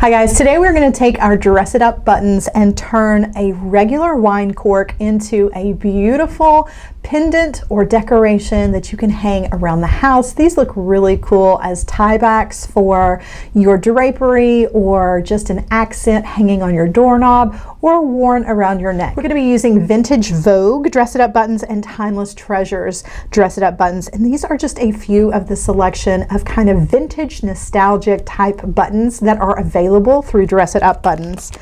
Hi guys, today we're going to take our Dress It Up buttons and turn a regular wine cork into a beautiful pendant or decoration that you can hang around the house. These look really cool as tiebacks for your drapery or just an accent hanging on your doorknob or worn around your neck. We're going to be using Vintage Vogue Dress It Up buttons and Timeless Treasures Dress It Up buttons, and these are just a few of the selection of kind of vintage nostalgic type buttons that are available through Dress It Up buttons.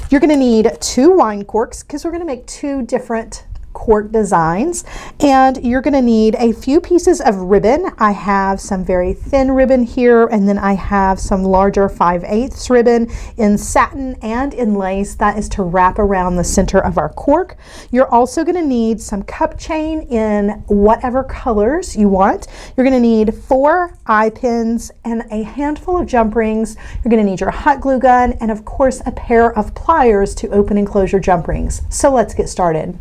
You're going to need 2 wine corks because we're going to make 2 different cork designs, and you're going to need a few pieces of ribbon. I have some very thin ribbon here, and then I have some larger 5/8 ribbon in satin and in lace that is to wrap around the center of our cork. You're also going to need some cup chain in whatever colors you want. You're going to need 4 eye pins and a handful of jump rings. You're going to need your hot glue gun and of course a pair of pliers to open and close your jump rings. So let's get started.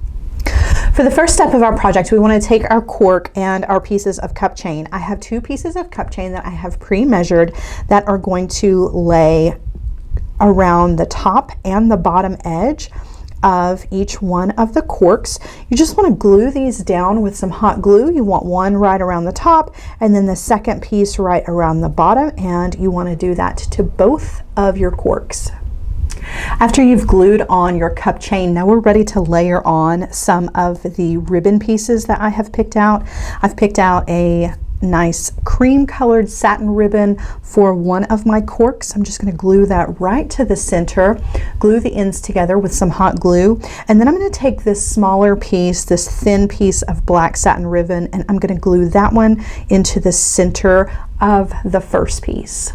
For the first step of our project, we want to take our cork and our pieces of cup chain. I have 2 pieces of cup chain that I have pre-measured that are going to lay around the top and the bottom edge of each one of the corks. You just want to glue these down with some hot glue. You want one right around the top and then the second piece right around the bottom, and you want to do that to both of your corks. After you've glued on your cup chain, now we're ready to layer on some of the ribbon pieces that I have picked out. I've picked out a nice cream colored satin ribbon for one of my corks. I'm just going to glue that right to the center, glue the ends together with some hot glue, and then I'm going to take this smaller piece, this thin piece of black satin ribbon, and I'm going to glue that one into the center of the first piece.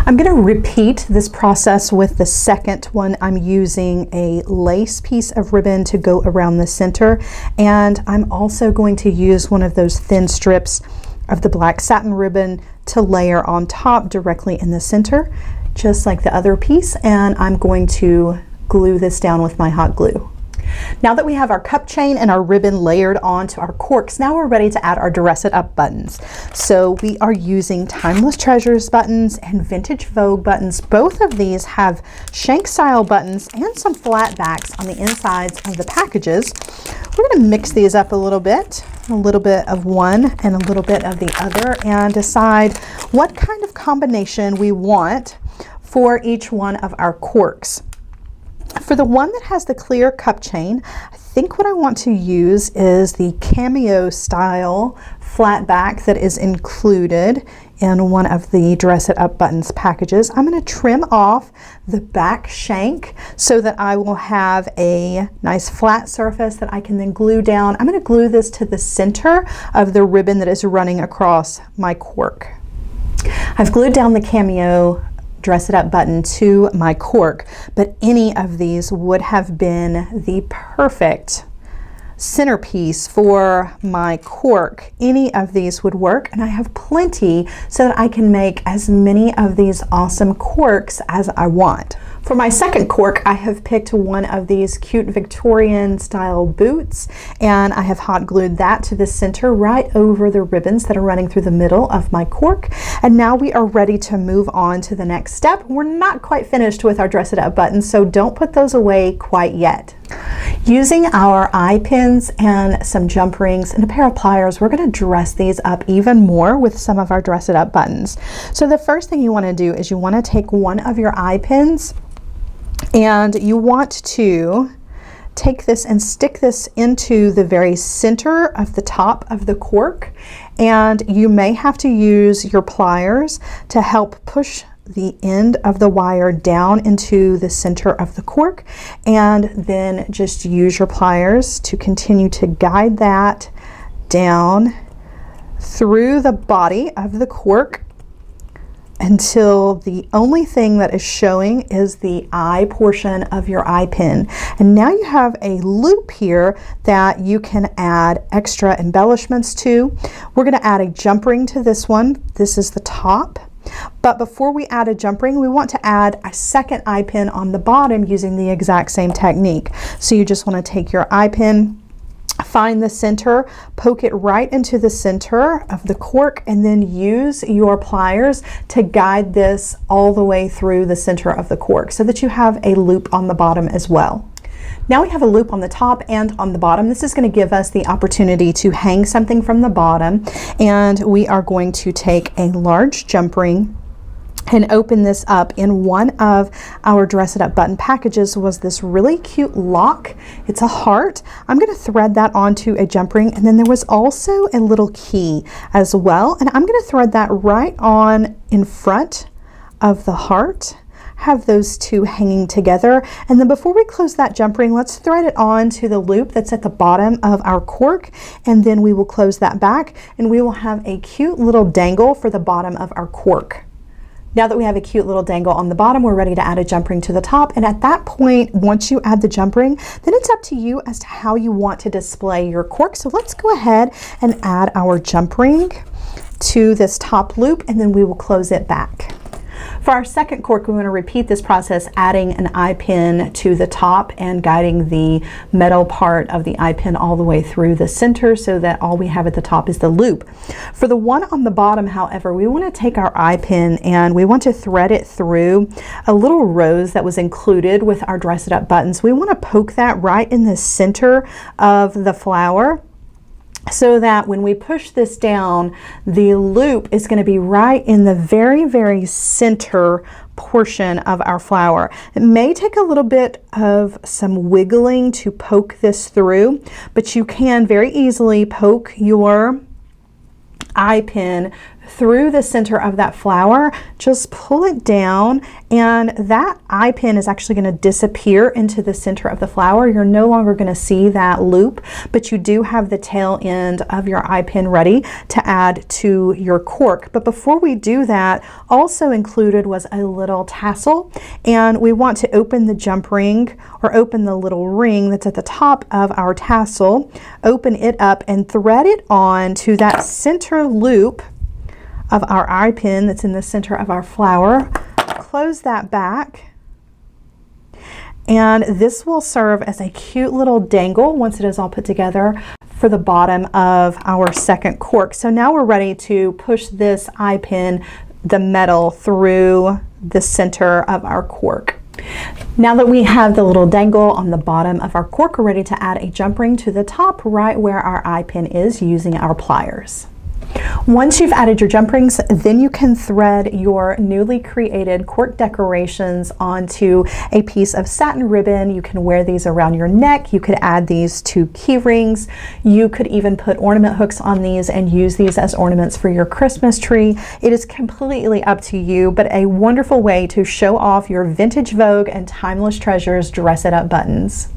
I'm going to repeat this process with the second one. I'm using a lace piece of ribbon to go around the center, and I'm also going to use one of those thin strips of the black satin ribbon to layer on top directly in the center, just like the other piece, and I'm going to glue this down with my hot glue. Now that we have our cup chain and our ribbon layered onto our corks, now we're ready to add our Dress It Up buttons. So we are using Timeless Treasures buttons and Vintage Vogue buttons. Both of these have shank style buttons and some flat backs on the insides of the packages. We're going to mix these up a little bit of one and a little bit of the other, and decide what kind of combination we want for each one of our corks. For the one that has the clear cup chain, I think what I want to use is the cameo style flat back that is included in one of the Dress It Up buttons packages. I'm going to trim off the back shank so that I will have a nice flat surface that I can then glue down. I'm going to glue this to the center of the ribbon that is running across my cork. I've glued down the cameo Dress It Up button to my cork, but any of these would have been the perfect centerpiece for my cork. Any of these would work, and I have plenty so that I can make as many of these awesome corks as I want. For my second cork, I have picked one of these cute Victorian style boots, and I have hot glued that to the center right over the ribbons that are running through the middle of my cork. And now we are ready to move on to the next step. We're not quite finished with our Dress It Up buttons, so don't put those away quite yet. Using our eye pins and some jump rings and a pair of pliers, we're going to dress these up even more with some of our Dress It Up buttons. So the first thing you want to do is you want to take one of your eye pins and you want to take this and stick this into the very center of the top of the cork, and you may have to use your pliers to help push the end of the wire down into the center of the cork, and then just use your pliers to continue to guide that down through the body of the cork until the only thing that is showing is the eye portion of your eye pin. And now you have a loop here that you can add extra embellishments to. We're going to add a jump ring to this one. This is the top. But before we add a jump ring, we want to add a second eye pin on the bottom using the exact same technique. So you just want to take your eye pin, Find the center, poke it right into the center of the cork, and then use your pliers to guide this all the way through the center of the cork so that you have a loop on the bottom as well. Now we have a loop on the top and on the bottom. This is going to give us the opportunity to hang something from the bottom, and we are going to take a large jump ring and open this up. In one of our Dress It Up button packages was this really cute lock. It's a heart. I'm going to thread that onto a jump ring, and then there was also a little key as well, and I'm going to thread that right on in front of the heart. Have those two hanging together, and then before we close that jump ring, let's thread it on to the loop that's at the bottom of our cork, and then we will close that back and we will have a cute little dangle for the bottom of our cork. Now that we have a cute little dangle on the bottom, we're ready to add a jump ring to the top. And at that point, once you add the jump ring, then it's up to you as to how you want to display your cork. So let's go ahead and add our jump ring to this top loop, and then we will close it back. For our second cork, we want to repeat this process, adding an eye pin to the top and guiding the metal part of the eye pin all the way through the center so that all we have at the top is the loop. For the one on the bottom, however, we want to take our eye pin and we want to thread it through a little rose that was included with our Dress It Up buttons. We want to poke that right in the center of the flower, so that when we push this down, the loop is going to be right in the very center portion of our flower. It may take a little bit of some wiggling to poke this through, but you can very easily poke your eye pin through the center of that flower. Just pull it down, and that eye pin is actually going to disappear into the center of the flower. You're no longer going to see that loop, but you do have the tail end of your eye pin ready to add to your cork. But before we do that, also included was a little tassel, and we want to open the jump ring, or open the little ring that's at the top of our tassel, open it up and thread it on to that center loop of our eye pin that's in the center of our flower. Close that back, and this will serve as a cute little dangle once it is all put together for the bottom of our second cork. So now we're ready to push this eye pin, the metal, through the center of our cork. Now that we have the little dangle on the bottom of our cork, we're ready to add a jump ring to the top right where our eye pin is using our pliers. Once you've added your jump rings, then you can thread your newly created cork decorations onto a piece of satin ribbon. You can wear these around your neck. You could add these to key rings. You could even put ornament hooks on these and use these as ornaments for your Christmas tree. It is completely up to you, but a wonderful way to show off your vintage Vogue and timeless treasures Dress It Up buttons.